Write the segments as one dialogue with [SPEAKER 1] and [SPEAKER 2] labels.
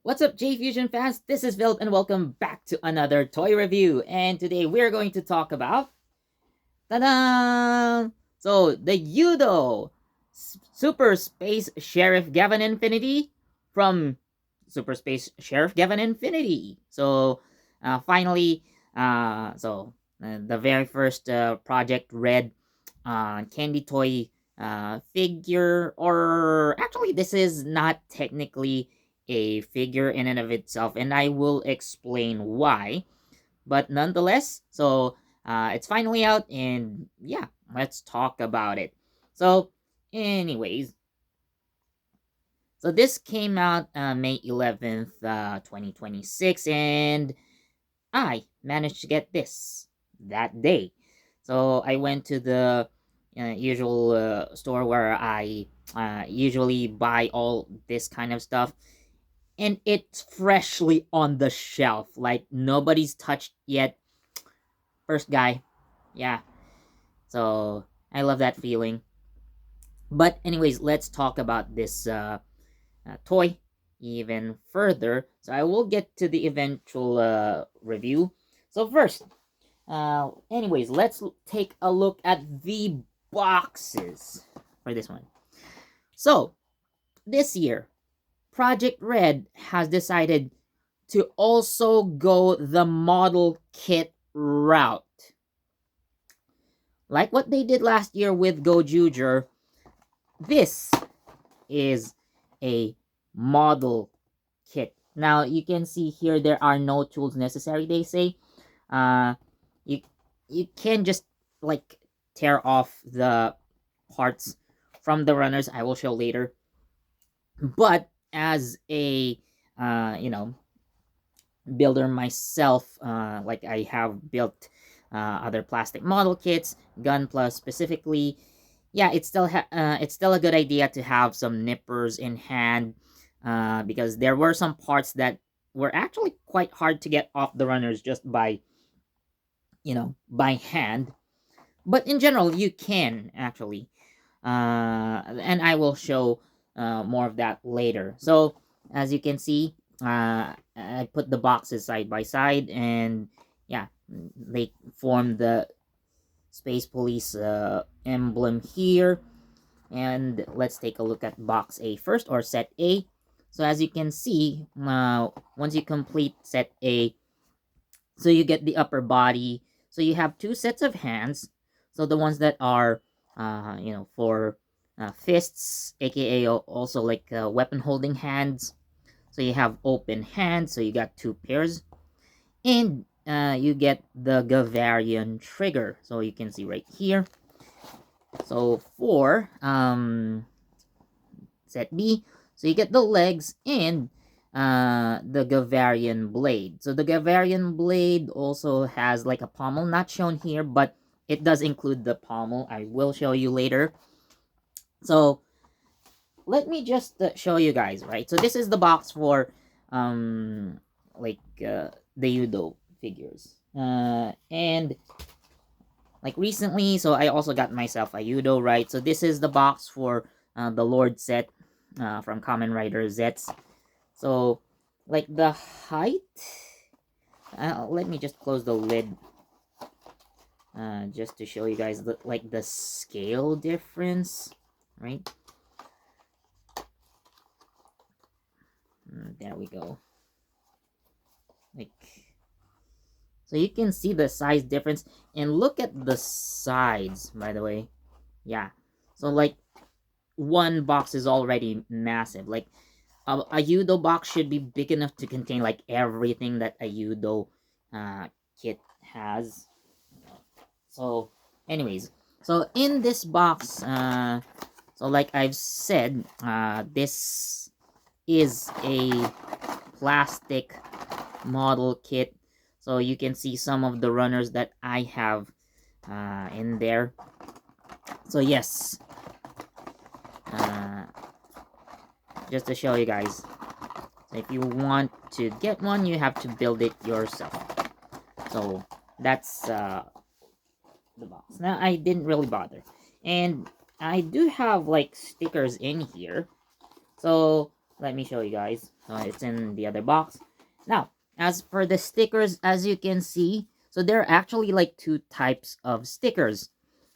[SPEAKER 1] What's up, JEFusion fans? This is Philip, and welcome back to another toy review. And today we're going to talk about, ta-da! So the Yudo Super Space Sheriff Gavan Infinity from Super Space Sheriff Gavan Infinity. So finally, the very first Project Red candy toy figure, or actually, this is not technically a figure in and of itself, and I will explain why. But nonetheless, it's finally out, and yeah, let's talk about it. So, anyways, so this came out May 11th, 2026, and I managed to get this that day. So I went to the usual store where I usually buy all this kind of stuff, and it's freshly on the shelf. Like nobody's touched yet. First guy. Yeah. So I love that feeling. But anyways, let's talk about this toy even further. So I will get to the eventual review. So first, anyways, let's take a look at the boxes for this one. So this year, Project Red has decided to also go the model kit route. Like what they did last year with Gojuger, this is a model kit. Now you can see here there are no tools necessary, they say. Uh, you you can just like tear off the parts from the runners. I will show later. But as a builder myself, like I have built other plastic model kits, Gunpla specifically. Yeah, it's still a good idea to have some nippers in hand, because there were some parts that were actually quite hard to get off the runners just by by hand. But in general, you can actually, and I will show more of that later. So as you can see, I put the boxes side by side, and yeah, they form the Space Police emblem here. And let's take a look at box A first, or set A. So as you can see, once you complete set A, so you get the upper body. So you have two sets of hands. So the ones that are, for fists, aka also like weapon holding hands. So you have open hands. So you got two pairs, and you get the Gavarian trigger. So you can see right here. So for set B, so you get the legs and the Gavarian blade. So the Gavarian blade also has like a pommel, not shown here, but it does include the pommel. I will show you later. So let me just show you guys, right? So this is the box for the Yudo figures. And like recently, so I also got myself a Yudo, right? So this is the box for the Lord set from Kamen Rider Zets. So like the height, let me just close the lid just to show you guys like the scale difference, right? There we go. Like, so you can see the size difference, and look at the sides, by the way. Yeah, so like one box is already massive. Like a Yudo box should be big enough to contain like everything that a Yudo kit has. So anyways, so in this box, so like I've said, this is a plastic model kit. So you can see some of the runners that I have in there. So yes, just to show you guys. So if you want to get one, you have to build it yourself. So that's the box. Now I didn't really bother, and I do have like stickers in here. So let me show you guys. So it's in the other box. Now, as for the stickers, as you can see, so there are actually like two types of stickers.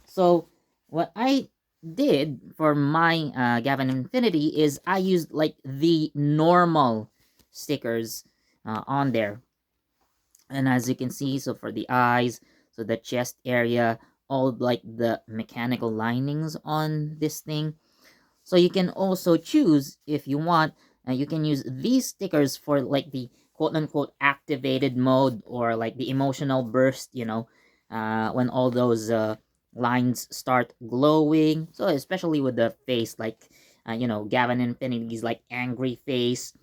[SPEAKER 1] So what I did for my Gavan Infinity is I used like the normal stickers on there. And as you can see, so for the eyes, so the chest area, all like the mechanical linings on this thing. So you can also choose if you want, you can use these stickers for like the quote unquote activated mode or like the emotional burst, when all those lines start glowing. So especially with the face, like, Gavin Infinity's like angry face.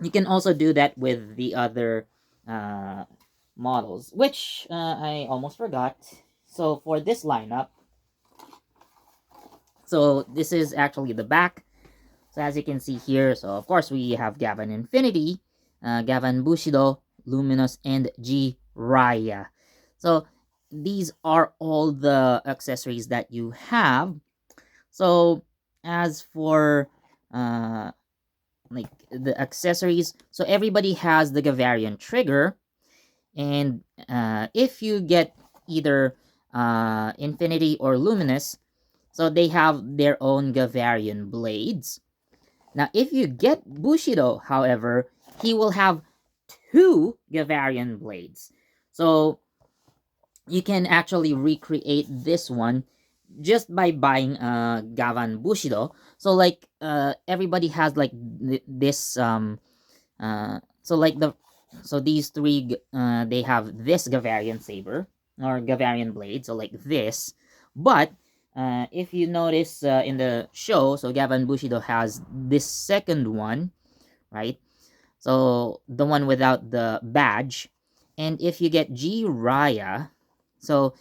[SPEAKER 1] You can also do that with the other uh, models, which I almost forgot. So for this lineup, so this is actually the back. So as you can see here, so of course we have Gavan Infinity, Gavan Bushido, Luminous, and G Raya. So these are all the accessories that you have. So as for like the accessories, so everybody has the Gavarian trigger, and if you get either Infinity or Luminous, so they have their own Gavarian blades. Now, if you get Bushido, however, he will have two Gavarian blades. So you can actually recreate this one just by buying Gavan Bushido. So like everybody has like this so like these three they have this Gavarian saber or Gavarian blade, so like this. But if you notice in the show, so Gavan Bushido has this second one, right? So the one without the badge. And if you get G Raya, so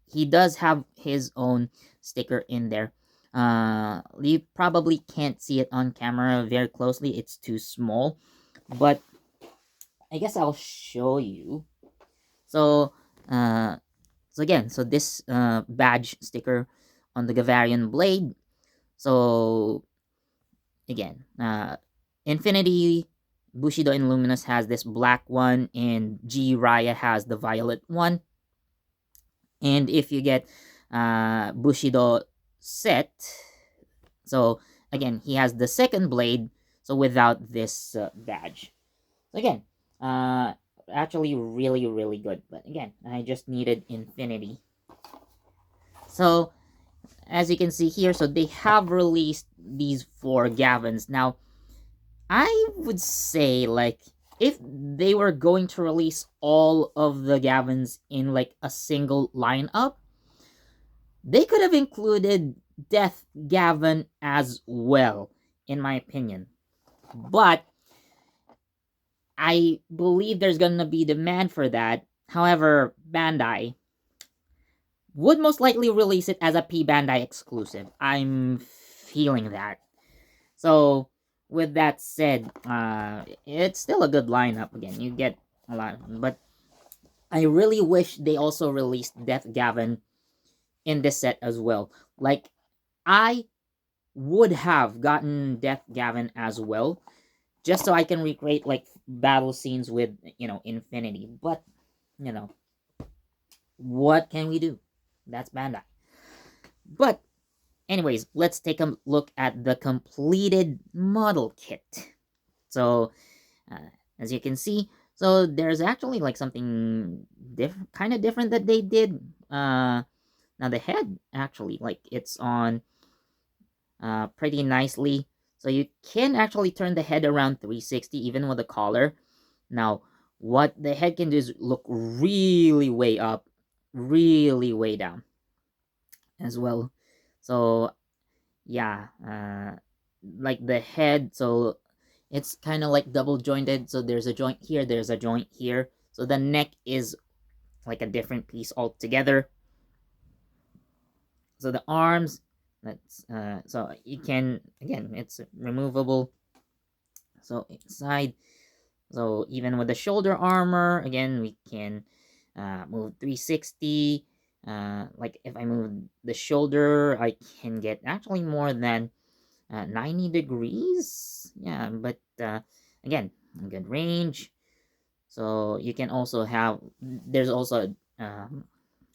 [SPEAKER 1] he does have his own sticker in there. You probably can't see it on camera very closely, it's too small, but I guess I'll show you. So uh so again, so this badge sticker on the Gavarian blade. So again, Infinity, Bushido, and Luminous has this black one, and G Raya has the violet one. And if you get Bushido set, so again, he has the second blade, so without this badge. So again, uh, actually really, really good. But again, I just needed Infinity. So as you can see here, so they have released these four Gavins. Now, I would say like if they were going to release all of the Gavins in like a single lineup, they could have included Death Gavin as well, in my opinion. But I believe there's gonna be demand for that. However, Bandai would most likely release it as a P Bandai exclusive. I'm feeling that. So, with that said, it's still a good lineup. Again, you get a lot, but I really wish they also released Death Gavin in this set as well. Like, I would have gotten Death Gavin as well, just so I can recreate like battle scenes with Infinity. But you know, what can we do? That's Bandai. But anyways, let's take a look at the completed model kit. So as you can see, so there's actually like something kind of different that they did. Now the head actually like it's on pretty nicely. So you can actually turn the head around 360 even with the collar. Now, what the head can do is look really way up, really way down as well. So yeah, like the head, so it's kind of like double jointed. So there's a joint here, there's a joint here. So the neck is like a different piece altogether. So the arms, that's so you can again, it's removable. So inside, so even with the shoulder armor, again we can move 360. Like if I move the shoulder, I can get actually more than 90 degrees. Yeah, but again, good range. So you can also have, there's also how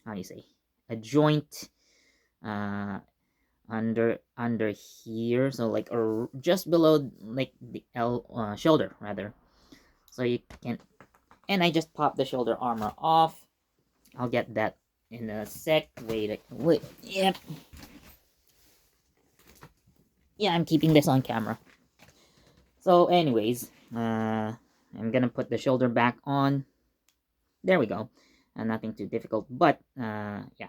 [SPEAKER 1] do you say, a joint uh under here, so like, or just below like the shoulder rather. So you can, and I just popped the shoulder armor off. I'll get that in a sec. Wait, yep. Yeah, I'm keeping this on camera. So anyways, I'm gonna put the shoulder back on. There we go. Nothing too difficult, but yeah.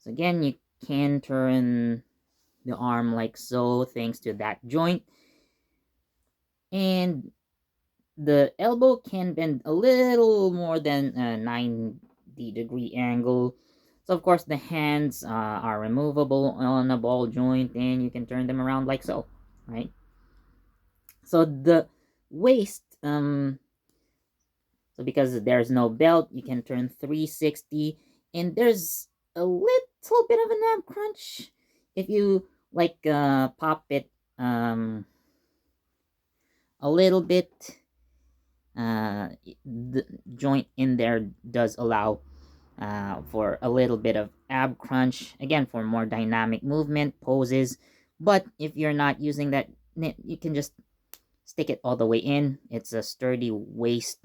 [SPEAKER 1] So again, you can turn the arm like so, thanks to that joint. And the elbow can bend a little more than a 90-degree angle. So of course the hands are removable on a ball joint, and you can turn them around like so, right? So the waist, so because there's no belt, you can turn 360, and there's a little bit of an ab crunch if you like pop it a little bit. The joint in there does allow for a little bit of ab crunch, again for more dynamic movement poses. But if you're not using that, you can just stick it all the way in. It's a sturdy waist,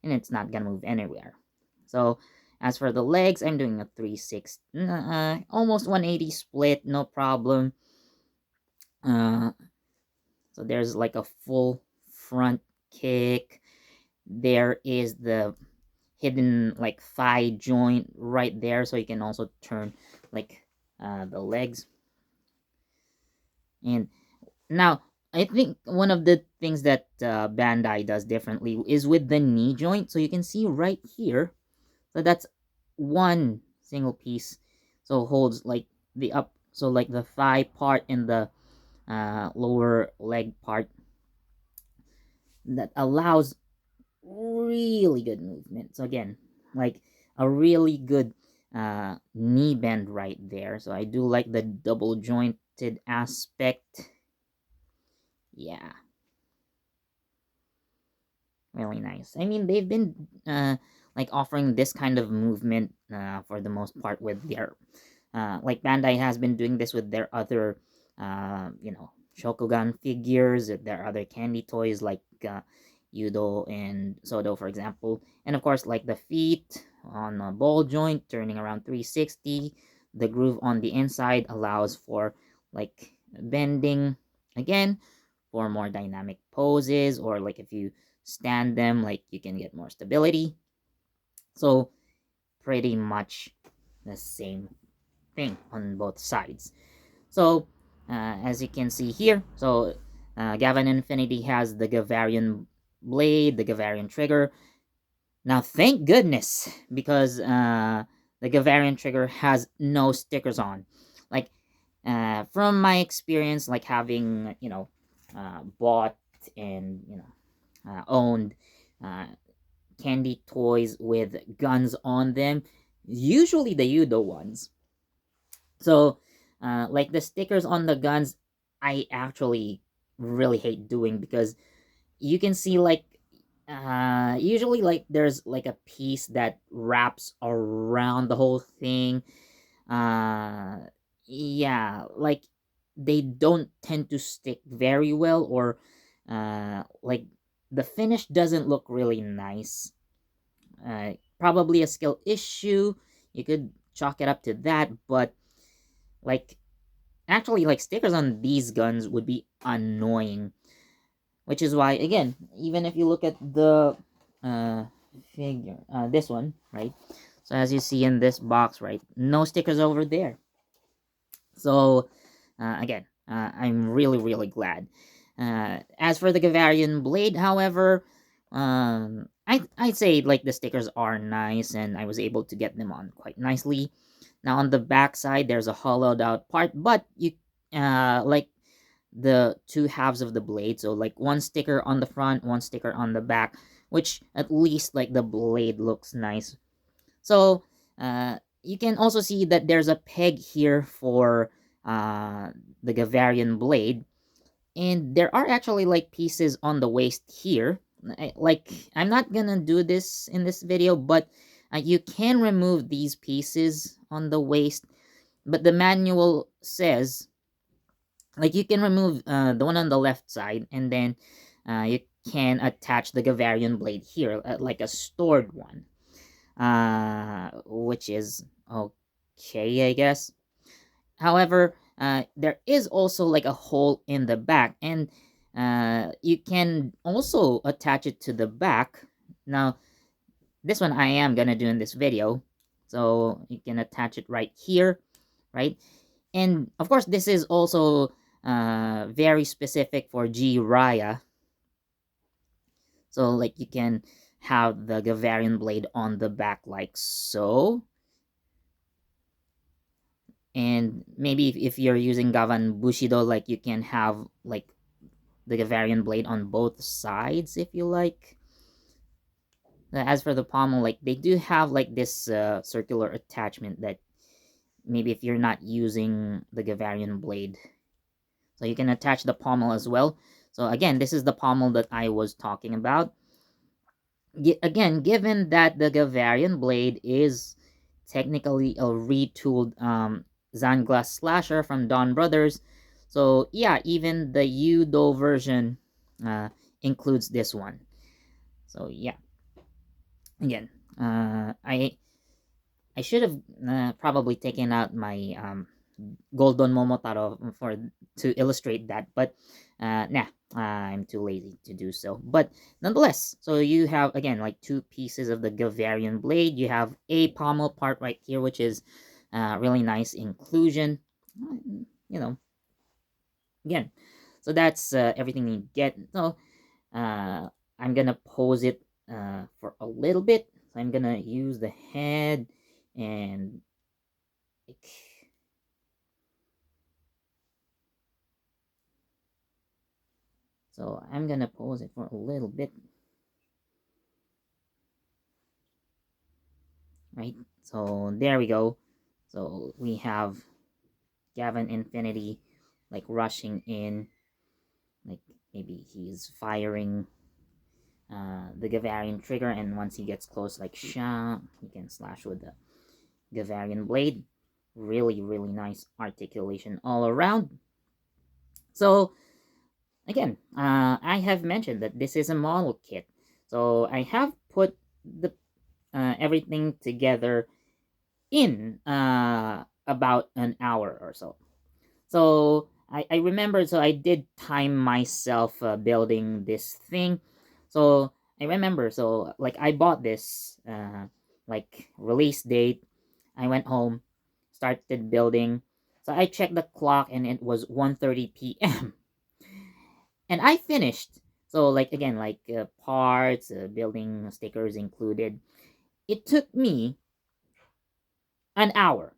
[SPEAKER 1] and it's not gonna move anywhere. So as for the legs, I'm doing a 360, almost 180 split, no problem. So there's like a full front kick. There is the hidden like thigh joint right there, so you can also turn like the legs. And now I think one of the things that Bandai does differently is with the knee joint. So you can see right here, so that's one single piece, so holds like the up, so like the thigh part and the lower leg part, that allows really good movement. So again, like a really good knee bend right there. So I do like the double jointed aspect. Yeah, really nice. I mean, they've been like offering this kind of movement for the most part with their like Bandai has been doing this with their other Shokugan figures, their other candy toys like Yudo and Sodo, for example. And of course, like the feet on a ball joint turning around 360. The groove on the inside allows for like bending again for more dynamic poses, or like if you stand them, like you can get more stability. So pretty much the same thing on both sides. So as you can see here, so Gavan Infinity has the Gavarian blade, the Gavarian trigger. Now thank goodness, because the Gavarian trigger has no stickers on. Like from my experience, like having bought and owned uh, candy toys with guns on them, usually the Yudo ones. So, like the stickers on the guns, I actually really hate doing, because you can see like usually like there's like a piece that wraps around the whole thing. Uh yeah, like they don't tend to stick very well, or like the finish doesn't look really nice. Probably a skill issue. You could chalk it up to that, but like actually like stickers on these guns would be annoying, which is why again, even if you look at the uh figure, this one, right? So as you see in this box, right, no stickers over there. So again, I'm really glad. As for the Gavarian blade, however, I'd say like the stickers are nice, and I was able to get them on quite nicely. Now on the back side, there's a hollowed out part, but you like the two halves of the blade, so like one sticker on the front, one sticker on the back, which at least like the blade looks nice. So you can also see that there's a peg here for uh, the Gavarian blade, and there are actually like pieces on the waist here. I'm not gonna do this in this video, but you can remove these pieces on the waist, but the manual says like you can remove the one on the left side, and then you can attach the Gavarian blade here, like a stored one, which is okay, I guess. However, there is also like a hole in the back, and you can also attach it to the back. Now, this one I am gonna do in this video, so you can attach it right here, right? And of course, this is also very specific for Jiraiya. So like you can have the Gavarian blade on the back like so. And maybe if you're using Gavan Bushido, like you can have like the Gavarian blade on both sides if you like. As for the pommel, like they do have like this circular attachment that maybe if you're not using the Gavarian blade, so you can attach the pommel as well. So again, this is the pommel that I was talking about. Again, given that the Gavarian blade is technically a retooled Zanglass slasher from Dawn Brothers, so yeah, even the Yudo version includes this one. So yeah, again, I should have probably taken out my Golden Momotaro for to illustrate that, but nah, I'm too lazy to do so. But nonetheless, so you have again like two pieces of the Gavarian blade. You have a pommel part right here, which is really nice inclusion. You know, again, so that's everything you get. So I'm gonna pose it for a little bit. So I'm gonna use the head and like, so I'm gonna pause it for a little bit, right? So there we go. So we have Gavan Infinity like rushing in, like maybe he's firing the Gavarian trigger, and once he gets close, like Sha, he can slash with the Gavarian blade. Really, really nice articulation all around. So again, I have mentioned that this is a model kit. So I have put the everything together in about an hour or so. So I remember, so I did time myself building this thing. So I remember, so like I bought this like release date. I went home, started building. So I checked the clock and it was 1:30 p.m. and I finished. So like again, like parts, building stickers included. It took me an hour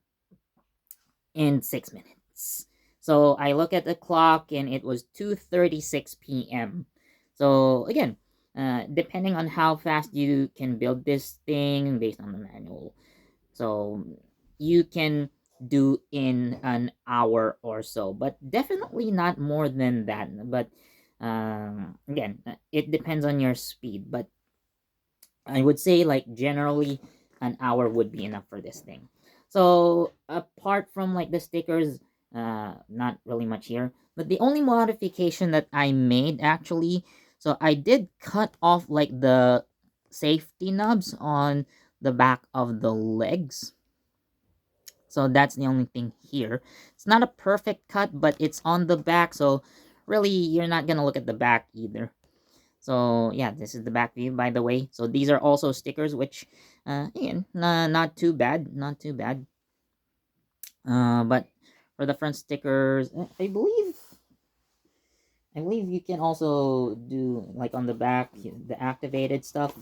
[SPEAKER 1] and 6 minutes. So I look at the clock and it was 2:36 p.m. So again, depending on how fast you can build this thing based on the manual, so you can do in an hour or so, but definitely not more than that. But again, it depends on your speed. But I would say like generally an hour would be enough for this thing. So apart from like the stickers, not really much here. But the only modification that I made actually, so I did cut off like the safety knobs on the back of the legs. So that's the only thing here. It's not a perfect cut, but it's on the back, so really you're not gonna look at the back either. So yeah, this is the back view, by the way. So these are also stickers, which again, not too bad, not too bad. But for the front stickers, I believe you can also do like on the back the activated stuff.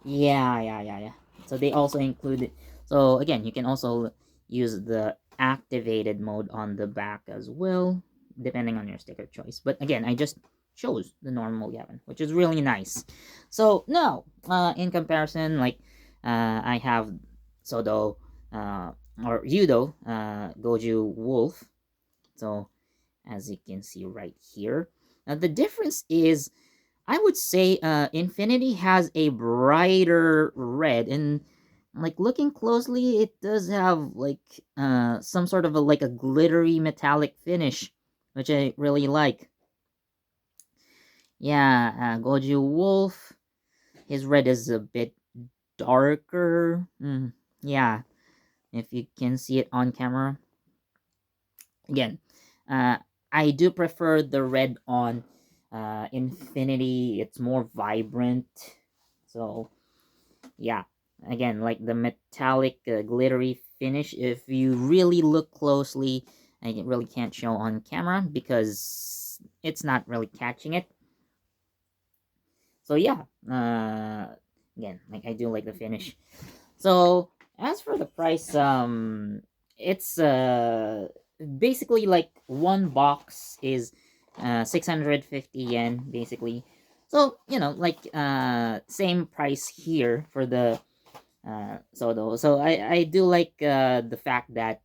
[SPEAKER 1] Yeah. So they also include it. So again, you can also use the activated mode on the back as well, depending on your sticker choice. But again, I just chose the normal Gavin, which is really nice. So now, in comparison, like I have Sodo or Yudo Goju Wolf. So as you can see right here, now the difference is, I would say Infinity has a brighter red, and like looking closely, it does have like some sort of a like a glittery metallic finish, which I really like. Yeah, Goju Wolf, his red is a bit darker. Yeah, if you can see it on camera. Again, uh, I do prefer the red on Infinity. It's more vibrant. So yeah, again, like the metallic glittery finish, if you really look closely, I really can't show on camera because it's not really catching it. So yeah, again, like I do like the finish. So as for the price, it's basically like one box is 650 yen basically. So like same price here for the Sodo. So I do like the fact that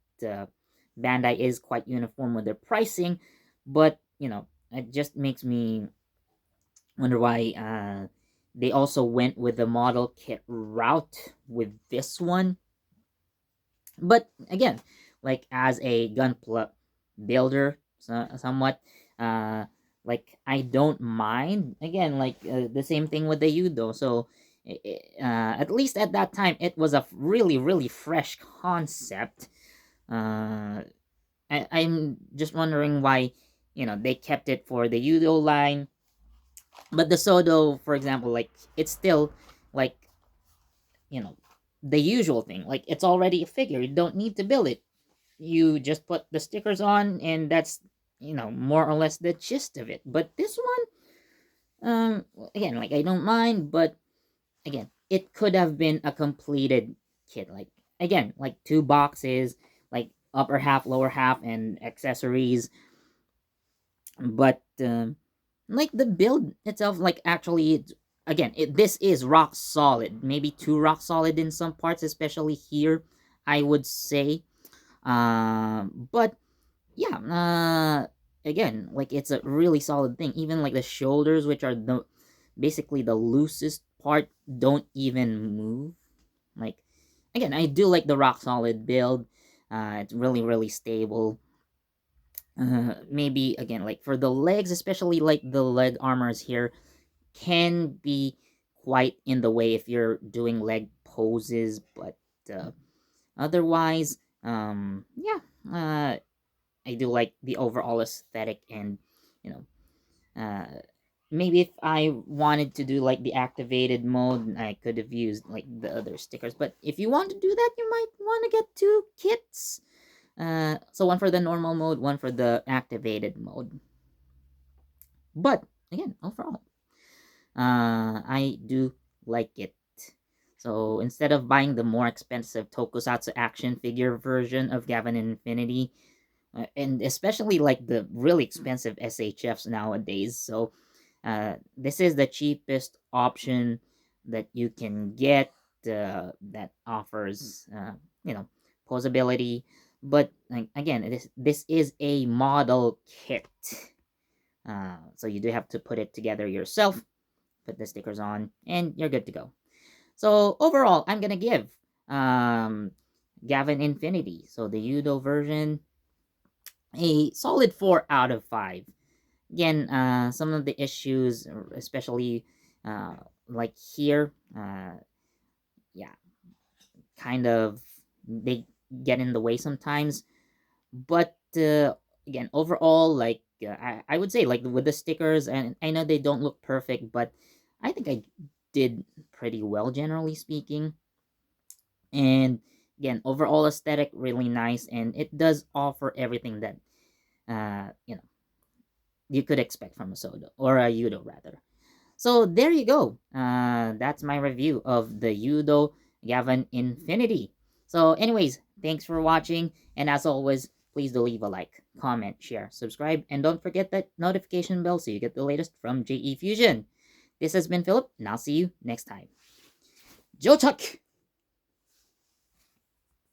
[SPEAKER 1] Bandai is quite uniform with their pricing, but it just makes me wonder why they also went with the model kit route with this one. But again, like as a builder, somewhat, uh, like I don't mind. Again, like the same thing with the Yudo. So, at least at that time, it was a really really fresh concept. Uh, I'm just wondering why, they kept it for the Yudo line, but the Sodo, for example, like it's still like you know the usual thing. Like it's already a figure. You don't need to build it, you just put the stickers on, and that's more or less the gist of it. But this one, again, like I don't mind, but again, it could have been a completed kit. Like again, like two boxes, like upper half, lower half, and accessories. But like the build itself, like actually again, this is rock solid, maybe too rock solid in some parts, especially here, I would say. But yeah, again, like it's a really solid thing. Even like the shoulders, which are the basically the loosest part, don't even move. Like again, I do like the rock solid build. It's really really stable. Maybe again, like for the legs, especially like the leg armors here, can be quite in the way if you're doing leg poses, but otherwise, yeah, I do like the overall aesthetic, and you know, maybe if I wanted to do like the activated mode, I could have used like the other stickers. But if you want to do that, you might want to get two kits. So one for the normal mode, one for the activated mode. But again, overall, I do like it. So instead of buying the more expensive Tokusatsu action figure version of Gavan Infinity, and especially like the really expensive SHFs nowadays. So this is the cheapest option that you can get that offers posability. But like, again, this is a model kit, so you do have to put it together yourself, put the stickers on, and you're good to go. So overall, I'm gonna give Gavin Infinity, so the Yudo version, a solid 4 out of 5. Again, some of the issues, especially like here, yeah, kind of they get in the way sometimes. But again, overall, like I would say, like with the stickers, and I know they don't look perfect, but I think I did pretty well, generally speaking. And again, overall aesthetic really nice, and it does offer everything that you could expect from a soda, or a Yudo rather. So there you go. That's my review of the Yudo Gavan Infinity. So anyways, thanks for watching, and as always, please do leave a like, comment, share, subscribe, and don't forget that notification bell so you get the latest from JEFusion. This has been Philip, and I'll see you next time. Joe Chuck!